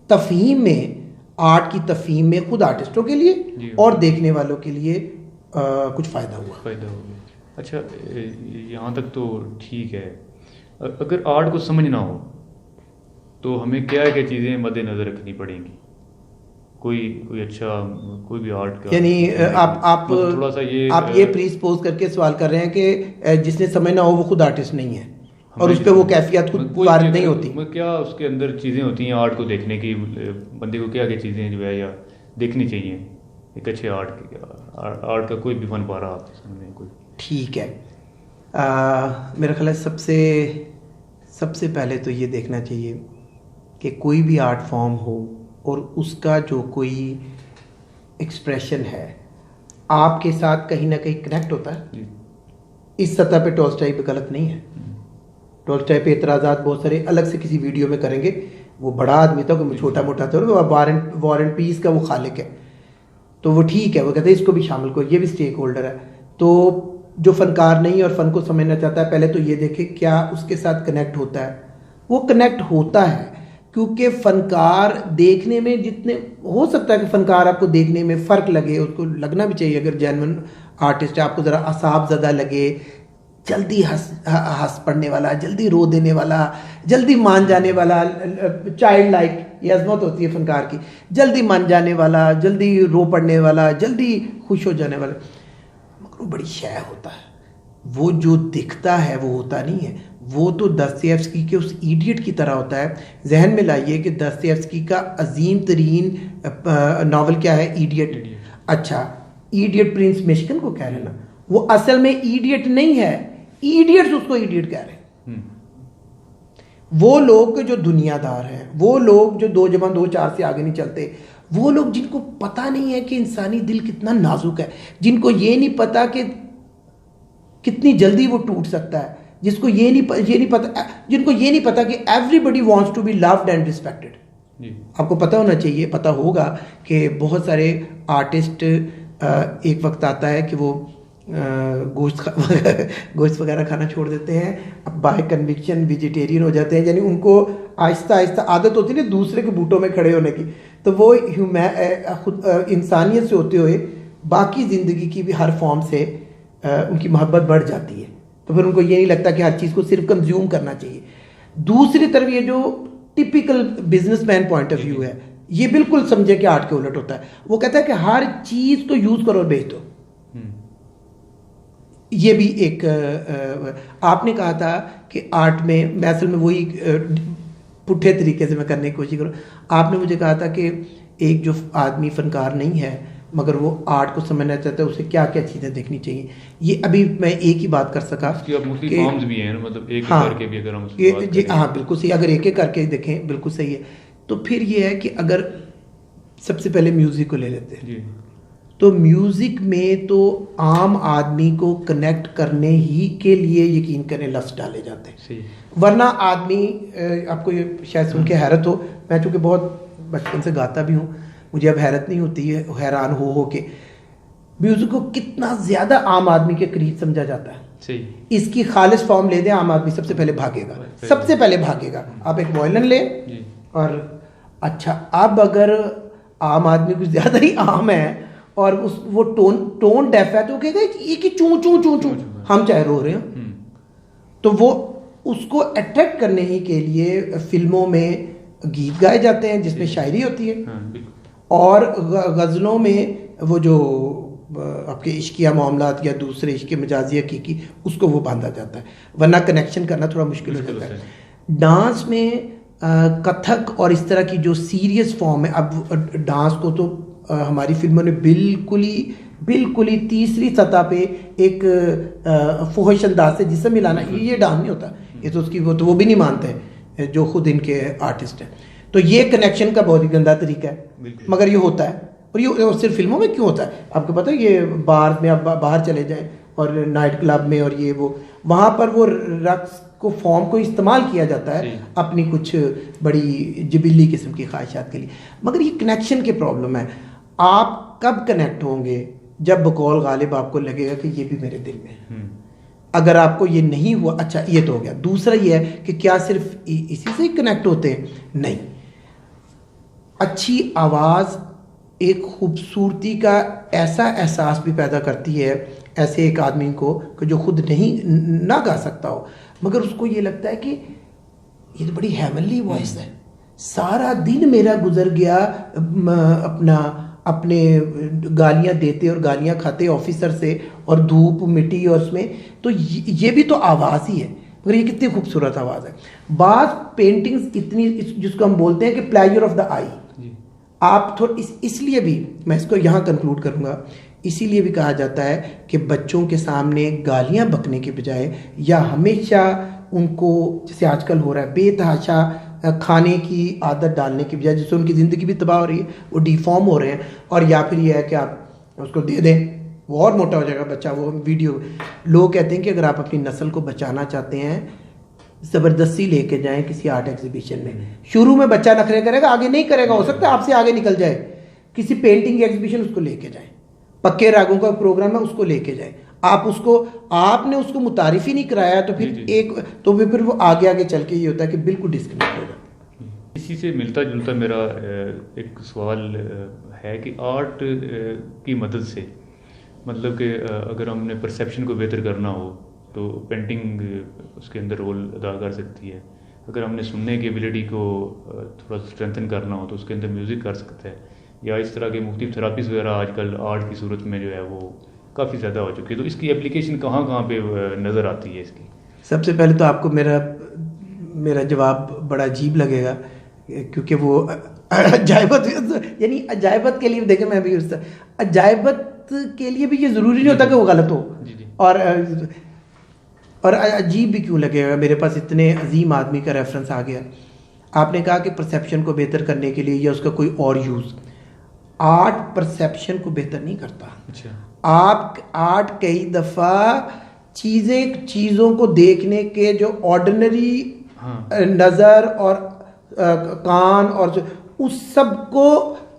तफ़हीम में, आर्ट की तफ़हीम में खुद आर्टिस्टों के लिए और देखने वालों के लिए कुछ फ़ायदा हुआ। अच्छा, यहाँ तक तो ठीक है। अगर आर्ट को समझना हो तो हमें क्या क्या चीज़ें मद्देनज़र रखनी पड़ेंगी? कोई अच्छा, कोई भी आर्ट का, यानी आप थोड़ा सा ये प्रीसपोज करके सवाल कर रहे हैं कि जिसने समझना हो वो खुद आर्टिस्ट नहीं है और उस पर वो कैफियत खुद वारिद नहीं होती। क्या उसके अंदर चीज़ें होती हैं आर्ट को देखने की, बंदे को क्या क्या चीज़ें जो है या देखनी चाहिए एक अच्छे आर्ट का कोई भी फन पा रहा आपके सामने कोई? ठीक है, मेरा ख्याल है सबसे पहले तो ये देखना चाहिए कि कोई भी आर्ट फॉर्म हो और उसका जो कोई एक्सप्रेशन है आपके साथ कहीं ना कहीं कनेक्ट होता है। इस सतह पे टॉल्स्टॉय पे गलत नहीं है, टॉल्स्टॉय पे एतराज़ात बहुत सारे अलग से किसी वीडियो में करेंगे, वो बड़ा आदमी था, छोटा मोटा था, वॉर एंड पीस का वो खालिक है, तो वो ठीक है, वो कहते हैं इसको भी शामिल करो, ये भी स्टेक होल्डर है। तो जो फनकार नहीं और फ़न को समझना चाहता है, पहले तो ये देखे क्या उसके साथ कनेक्ट होता है। वो कनेक्ट होता है क्योंकि फ़नकार देखने में, जितने हो सकता है कि फ़नकार आपको देखने में फ़र्क लगे, उसको लगना भी चाहिए, अगर जेन्युइन आर्टिस्ट है, आपको ज़रा असाब ज़दा लगे, जल्दी हंस पड़ने वाला, जल्दी रो देने वाला, जल्दी मान जाने वाला, चाइल्ड लाइक ये अजमत होती है फनकार की, जल्दी मान जाने वाला, जल्दी रो पड़ने वाला, जल्दी खुश हो जाने वाला। मगर वो बड़ी शय होता है, वो जो दिखता है वो होता नहीं है। वो तो दस्तयेव्स्की के उस इडियट की तरह होता है। जहन में लाइए कि दस्तयेव्स्की का अजीम तरीन नावल क्या है? इडियट। अच्छा, इडियट प्रिंस मिशिगन को कह रहे हैं ना, वो असल में इडियट नहीं है, इडियट्स उसको इडियट कह रहे हैं। वो लोग जो दुनियादार हैं, वो लोग जो 2 जमा 2 4 से आगे नहीं चलते, वो लोग जिनको पता नहीं है कि इंसानी दिल कितना नाजुक है, जिनको ये नहीं पता कि कितनी जल्दी वो टूट सकता है, जिसको ये नहीं पता, जिनको ये नहीं पता कि everybody wants to be loved and respected. आपको पता होना चाहिए, पता होगा कि बहुत सारे आर्टिस्ट एक वक्त आता है कि वो गोश्त वगैरह खाना छोड़ देते हैं, अब बाय कन्विक्शन वेजिटेरियन हो जाते हैं, यानी उनको आहिस्ता आहिस्ता आदत होती है ना दूसरे के बूटों में खड़े होने की, तो वो इंसानियत से होते हुए बाकी ज़िंदगी की भी हर फॉर्म से उनकी मोहब्बत बढ़ जाती है। तो फिर उनको ये नहीं लगता कि हर चीज़ को सिर्फ कंज्यूम करना चाहिए। दूसरी तरफ ये जो typical businessman point of view है, ये बिल्कुल समझे कि आर्ट के उलट होता है। वो कहता है कि हर चीज़ को यूज़ करो और बेच दो। ये भी एक आपने कहा था कि आर्ट में, मैं असल में वही पुट्ठे तरीके से मैं करने की कोशिश करूँ। आपने मुझे कहा था कि एक जो आदमी फनकार नहीं है मगर वो आर्ट को समझना चाहता है, उसे क्या क्या चीज़ें देखनी चाहिए। ये अभी मैं एक ही बात कर सका कि फॉर्म्स भी हैं, मतलब एक करके भी अगर हम उसकी बात करें, हाँ बिल्कुल सही, अगर एक एक करके देखें बिल्कुल सही है। तो फिर ये है कि अगर सबसे पहले म्यूज़िक को ले लेते हैं, तो म्यूज़िक में तो आम आदमी को कनेक्ट करने ही के लिए यकीन करें लफ्ज़ डाले जाते हैं, वरना आदमी, आपको ये शायद सुन के हैरत हो, मैं चूँकि बहुत बचपन से गाता भी हूँ, मुझे अब हैरत नहीं होती है, हैरान हो के म्यूज़िक को कितना ज़्यादा आम आदमी के करीब समझा जाता है। सही। इसकी खालिश फॉर्म ले दें, आम आदमी सबसे पहले भागेगा, सबसे पहले भागेगा। आप एक वायलिन लें और अच्छा, अब अगर आम आदमी कुछ ज़्यादा ही आम है और वो टोन डेफ है, तो कहेगा ये कि चूं चूं चूं चूं, हम चाहे रो रहे हैं। तो वो उसको अट्रैक्ट करने ही के लिए फिल्मों में गीत गाए जाते हैं जिसमें शायरी होती है, और गज़लों में वो जो आपके इश्किया मामलात या दूसरे इश्क मजाजी हकीकी, उसको वो बांधा जाता है, वरना कनेक्शन करना थोड़ा मुश्किल हो जाता है। डांस में कथक और इस तरह की जो सीरियस फॉर्म है, अब डांस को तो हमारी फिल्मों ने बिल्कुल ही तीसरी सतह पे एक फुहश अंदाज से जिससे मिलाना, ये डांस नहीं होता, ये तो उसकी वो भी नहीं मानते हैं जो खुद इनके आर्टिस्ट हैं। तो ये कनेक्शन का बहुत ही गंदा तरीका है, मगर ये होता है। और ये सिर्फ फिल्मों में क्यों होता है आपको पता है? ये बार में, आप बाहर चले जाएं और नाइट क्लब में और ये वो, वहाँ पर वो रक्स को फॉर्म को इस्तेमाल किया जाता है अपनी कुछ बड़ी जबिली किस्म की ख्वाहिशात के लिए, मगर ये कनेक्शन की प्रॉब्लम है। आप कब कनेक्ट होंगे? जब बकौल गालिब आपको लगेगा कि ये भी मेरे दिल में है। अगर आपको ये नहीं हुआ, अच्छा ये तो हो गया। दूसरा ये है कि क्या सिर्फ इसी से कनेक्ट होते हैं? नहीं, अच्छी आवाज़ एक खूबसूरती का ऐसा एहसास भी पैदा करती है ऐसे एक आदमी को कि जो खुद नहीं ना गा सकता हो, मगर उसको ये लगता है कि ये तो बड़ी हेवनली वॉइस है। सारा दिन मेरा गुजर गया अपने गालियाँ देते और गालियाँ खाते ऑफिसर से और धूप मिट्टी और उसमें, तो ये भी तो आवाज़ ही है, मगर ये कितनी खूबसूरत आवाज़ है। बाज़ पेंटिंग्स इतनी, जिसको हम बोलते हैं कि प्लेजर ऑफ द आई, आप थोड़ा इसलिए भी मैं इसको यहाँ कंक्लूड करूँगा, इसीलिए भी कहा जाता है कि बच्चों के सामने गालियाँ बकने के बजाय या हमेशा उनको, जैसे आजकल हो रहा है, बेतहाशा खाने की आदत डालने की बजाय, जिससे उनकी ज़िंदगी भी तबाह हो रही है, वो डिफॉर्म हो रहे हैं, और या फिर ये है कि आप उसको दे दें वो और मोटा हो जाएगा बच्चा, वो वीडियो। लोग कहते हैं कि अगर आप अपनी नस्ल को बचाना चाहते हैं, ज़बरदस्ती लेके जाएं किसी आर्ट एग्जीबिशन में। शुरू में बच्चा नखरे करेगा, आगे नहीं करेगा, हो सकता है आपसे आगे निकल जाए। किसी पेंटिंग एग्जीबिशन उसको लेके जाएं, पक्के रागों का प्रोग्राम है उसको लेके जाएं। आपने उसको मुतारिफ ही नहीं कराया, तो फिर वो आगे चल के ये होता है कि बिल्कुल डिस्कनेक्ट हो जाता है। इसी से मिलता जुलता मेरा एक सवाल है कि आर्ट की मदद से, मतलब कि अगर हमने परसेप्शन को बेहतर करना हो तो पेंटिंग उसके अंदर रोल अदा कर सकती है। अगर हमने सुनने की एबिलिटी को थोड़ा स्ट्रेंथन करना हो तो उसके अंदर म्यूज़िक कर सकता है, या इस तरह के मुख्तलिफ थेरापीज़ वगैरह आजकल आर्ट की सूरत में जो है वो काफ़ी ज़्यादा हो चुकी है। तो इसकी एप्लीकेशन कहाँ कहाँ पे नज़र आती है इसकी? सबसे पहले तो आपको मेरा जवाब बड़ा अजीब लगेगा, क्योंकि वो अजायबत यानी अजायबत के लिए देखें, मैं भी उस अजायबत के लिए भी ये ज़रूरी नहीं होता कि वो गलत हो। जी जी। और अजीब भी क्यों लगेगा, मेरे पास इतने अजीम आदमी का रेफरेंस आ गया। आपने कहा कि परसेप्शन को बेहतर करने के लिए या उसका कोई और यूज़, आर्ट परसेप्शन को बेहतर नहीं करता। अच्छा। आर्ट कई दफ़ा चीज़ों को देखने के जो ऑर्डिनरी नज़र और कान और उस सब को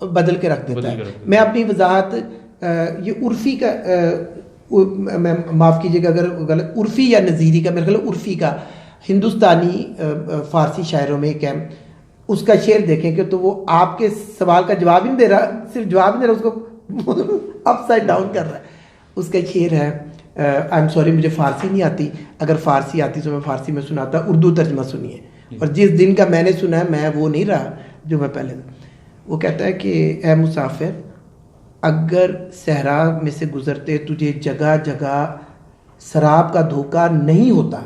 बदल के रख देता है। मैं अपनी वजाहत ये उर्फ़ी का मैं माफ़ कीजिएगा अगर गलत, उर्फ़ी या नज़ीरी का, मेरे ख्याल उर्फ़ी का हिंदुस्तानी फ़ारसी शायरों में एक है, उसका शेर देखें कि तो वो आपके सवाल का जवाब ही नहीं दे रहा, सिर्फ जवाब नहीं दे रहा, उसको अपसाइड डाउन कर रहा है। उसका शेर है, आई एम सॉरी मुझे फ़ारसी नहीं आती, अगर फ़ारसी आती तो मैं फ़ारसी में सुनाता, उर्दू तर्जमा सुनिए। और जिस दिन का मैंने सुना है मैं वो नहीं रहा जो मैं पहले था। वो कहता है कि ए मुसाफिर, अगर सहरा में से गुजरते तुझे जगह जगह शराब का धोखा नहीं होता,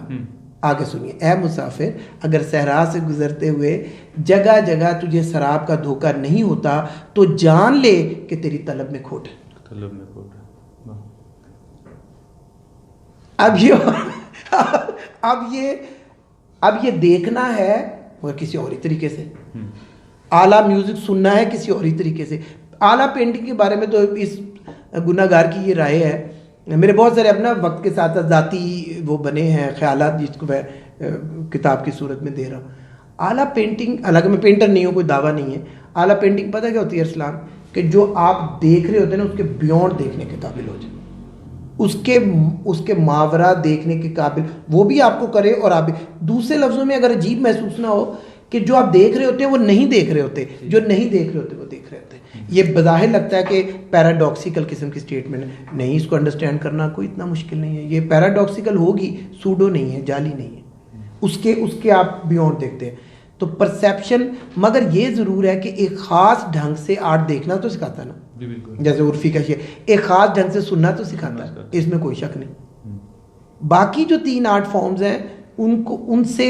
आगे सुनिए, ए मुसाफिर अगर सहरा से गुजरते हुए जगह जगह तुझे शराब का धोखा नहीं होता तो जान ले कि तेरी तलब में खोट है। तलब में खोट है। अब ये देखना है मगर किसी और ही तरीके से, आला म्यूजिक सुनना है किसी और ही तरीके से। आला पेंटिंग के बारे में तो इस गुनाहगार की ये राय है, मेरे बहुत सारे अपना वक्त के साथ साथ ज़ाती वो बने हैं ख्यालात जिसको मैं किताब की सूरत में दे रहा हूँ। आला पेंटिंग, हालांकि मैं पेंटर नहीं हूँ, कोई दावा नहीं है, आला पेंटिंग पता क्या होती है इस्लाम, कि जो आप देख रहे होते हैं ना उसके बियॉन्ड देखने के काबिल हो जाए, उसके मावरा देखने के काबिल वो भी आपको करे और आप भी। दूसरे लफ्ज़ों में अगर अजीब महसूस ना हो कि जो आप देख रहे होते हैं वो नहीं देख रहे होते, जो नहीं देख रहे होते वो देख रहे होते। ये बज़ाहिर लगता है कि पैराडॉक्सिकल किस्म की स्टेटमेंट नहीं, इसको अंडरस्टैंड करना कोई इतना मुश्किल नहीं है। ये पैराडॉक्सिकल होगी, सूडो नहीं है, जाली नहीं है, उसके आप बियॉन्ड देखते हैं। तो परसेप्शन, मगर ये ज़रूर है कि एक ख़ास ढंग से आर्ट देखना तो सिखाता ना, जैसे उर्फ़ी का शेर, एक ख़ास ढंग से सुनना तो सिखाता है, इसमें कोई शक नहीं। बाकी जो 3 आर्ट फॉर्म्स हैं उनसे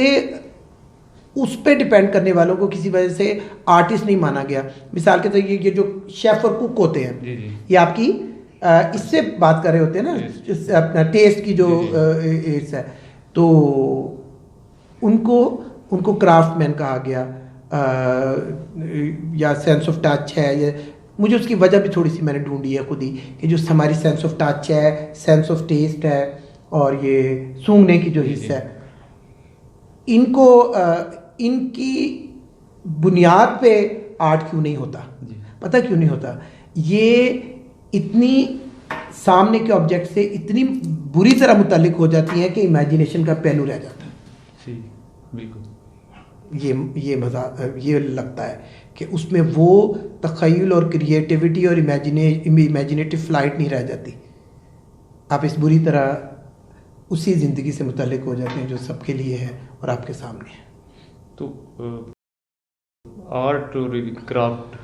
उस पर डिपेंड करने वालों को किसी वजह से आर्टिस्ट नहीं माना गया। मिसाल के तौर ये जो शेफ़ और कुक होते हैं, ये आपकी इससे बात कर रहे होते हैं ना, अपना टेस्ट की जो एड्स है, तो उनको क्राफ्टमैन कहा गया, या सेंस ऑफ टच है। ये मुझे उसकी वजह भी थोड़ी सी मैंने ढूंढी है खुद ही, कि जो हमारी सेंस ऑफ टच है, सेंस ऑफ टेस्ट है और ये सूंघने की जो हिस्सा है, इनकी बुनियाद पे आर्ट क्यों नहीं होता? पता क्यों नहीं होता? ये इतनी सामने के ऑब्जेक्ट से इतनी बुरी तरह मुतल्लिक हो जाती हैं कि इमेजिनेशन का पहलू रह जाता है। बिल्कुल। ये लगता है कि उसमें वो तख़य्युल और क्रिएटिविटी और इमेजिनेटिव फ्लाइट नहीं रह जाती। आप इस बुरी तरह उसी ज़िंदगी से मुतल्लिक हो जाते हैं जो सबके लिए है और आपके सामने है। तो आर्ट और क्राफ्ट,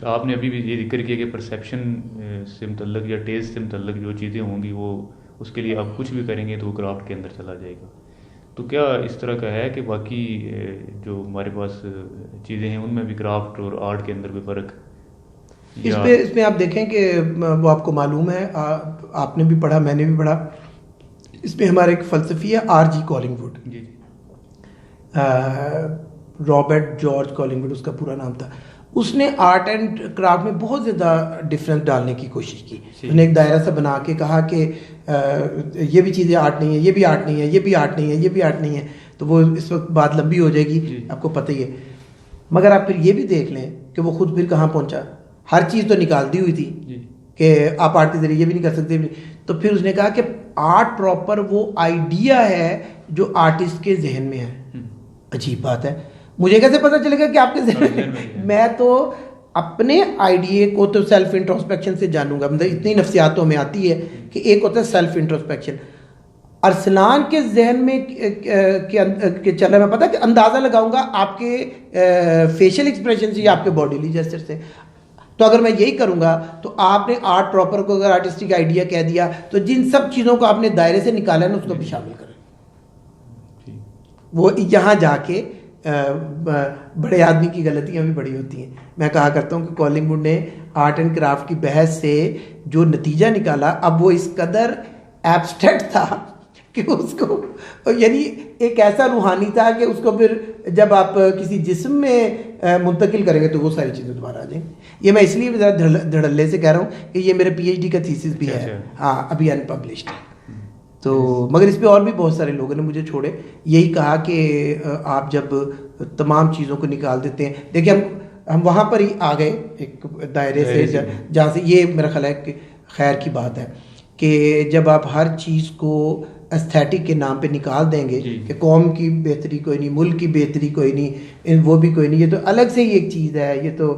आपने अभी भी ये जिक्र किया कि परसेप्शन से मुतल्लिक या टेस्ट से मुतल्लिक जो चीज़ें होंगी वो उसके लिए आप कुछ भी करेंगे तो वो क्राफ्ट के अंदर चला जाएगा। तो क्या इस तरह का है कि बाकी जो हमारे पास चीज़ें हैं उनमें भी क्राफ्ट और आर्ट के अंदर भी फ़र्क? इसमें आप देखें कि वो आपको मालूम है, आपने भी पढ़ा, मैंने भी पढ़ा, इसमें हमारा एक फ़लसफ़ी है R.G. कॉलिंगवुड। जी। रॉबर्ट जॉर्ज कॉलिंगवुड उसका पूरा नाम था। उसने आर्ट एंड क्राफ्ट में बहुत ज़्यादा डिफरेंस डालने की कोशिश की। उसने एक दायरा सा बना के कहा कि ये भी चीज़ें आर्ट नहीं है, ये भी आर्ट नहीं है, ये भी आर्ट नहीं है, ये भी आर्ट नहीं है। तो वो इस वक्त बात लंबी हो जाएगी, आपको पता ही है। मगर आप फिर ये भी देख लें कि वो खुद फिर कहाँ पहुँचा। हर चीज़ तो निकाल दी हुई थी कि आप आर्ट के ज़रिए ये भी नहीं कर सकते। तो फिर उसने कहा कि आर्ट प्रॉपर वो आइडिया है जो आर्टिस्ट के जहन में है। अजीब बात है, मुझे कैसे पता चलेगा कि आपके जहन में? मैं तो अपने आइडिया को तो सेल्फ इंट्रोस्पेक्शन से जानूंगा। मतलब इतनी नफ्सियातों में आती है कि एक होता है सेल्फ इंट्रोस्पेक्शन, अरसलान के जहन में के चल रहा, मैं पता कि अंदाज़ा लगाऊंगा आपके फेशियल एक्सप्रेशन से या आपके बॉडी जेस्चर से। तो अगर मैं यही करूंगा तो आपने आर्ट प्रॉपर को अगर आर्टिस्टिक आइडिया कह दिया तो जिन सब चीज़ों को आपने दायरे से निकाला है ना उसको भी शामिल करें। वो यहाँ जाके बड़े आदमी की गलतियाँ भी बड़ी होती हैं। मैं कहा करता हूँ कि कॉलिंगवुड ने आर्ट एंड क्राफ्ट की बहस से जो नतीजा निकाला, अब वो इस कदर एब्स्ट्रैक्ट था कि उसको यानी एक ऐसा रूहानी था कि उसको फिर जब आप किसी जिस्म में मुंतकिल करेंगे तो वो सारी चीज़ें दोबारा आ जाएंगी। ये मैं इसलिए ज़रा धड़ल्ले से कह रहा हूँ कि ये मेरे पीएचडी का थीसिस भी है, हाँ अभी अनपब्लिश्ड है। तो मगर इस पे और भी बहुत सारे लोगों ने मुझे छोड़े, यही कहा कि आप जब तमाम चीज़ों को निकाल देते हैं, देखिए हम वहाँ पर ही आ गए एक दायरे से जहाँ से ये मेरा ख्याल है कि खैर की बात है कि जब आप हर चीज़ को एस्थेटिक के नाम पे निकाल देंगे कि कौम की बेहतरी कोई नहीं, मुल्क की बेहतरी कोई नहीं, वो भी कोई नहीं, ये तो अलग से ही एक चीज़ है, ये तो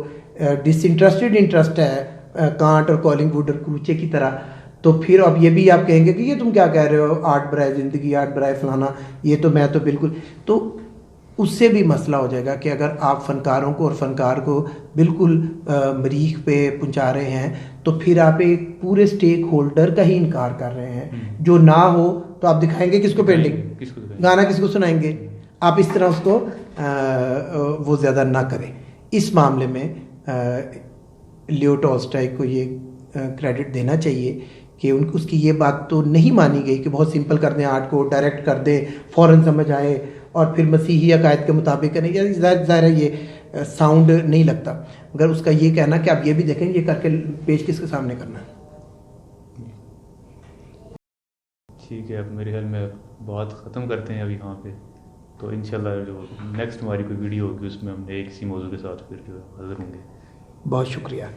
डिसइंटरेस्टेड इंटरेस्ट है कांट और कॉलिंगवुड और क्रूचे की तरह। तो फिर अब ये भी आप कहेंगे कि ये तुम क्या कह रहे हो, आर्ट बराए ज़िंदगी, आर्ट बराए फलाना, ये तो मैं तो बिल्कुल, तो उससे भी मसला हो जाएगा कि अगर आप फ़नकारों को और फ़नकार को बिल्कुल मरीख पे पहुंचा रहे हैं तो फिर आप एक पूरे स्टेक होल्डर का ही इनकार कर रहे हैं। जो ना हो तो आप दिखाएंगे किसको पेंटिंग, गाना किसको सुनाएंगे? आप इस तरह उसको वो ज़्यादा ना करें। इस मामले में लियो टॉल्स्टॉय को ये क्रेडिट देना चाहिए कि उसकी ये बात तो नहीं मानी गई कि बहुत सिंपल कर दें आर्ट को, डायरेक्ट कर दें, फ़ौरन समझ आए और फिर मसीही अकायद के मुताबिक करें। ज़ाहिर है ये साउंड नहीं लगता, मगर उसका ये कहना कि आप ये भी देखें ये करके पेश किसके सामने करना है। ठीक है, अब मेरे ख्याल में बात ख़त्म करते हैं अभी यहाँ पे। तो इंशाल्लाह जो नेक्स्ट हमारी कोई वीडियो होगी उसमें हम एक इसी मौजू के साथ फिर जो हाज़िर होंगे। बहुत शुक्रिया।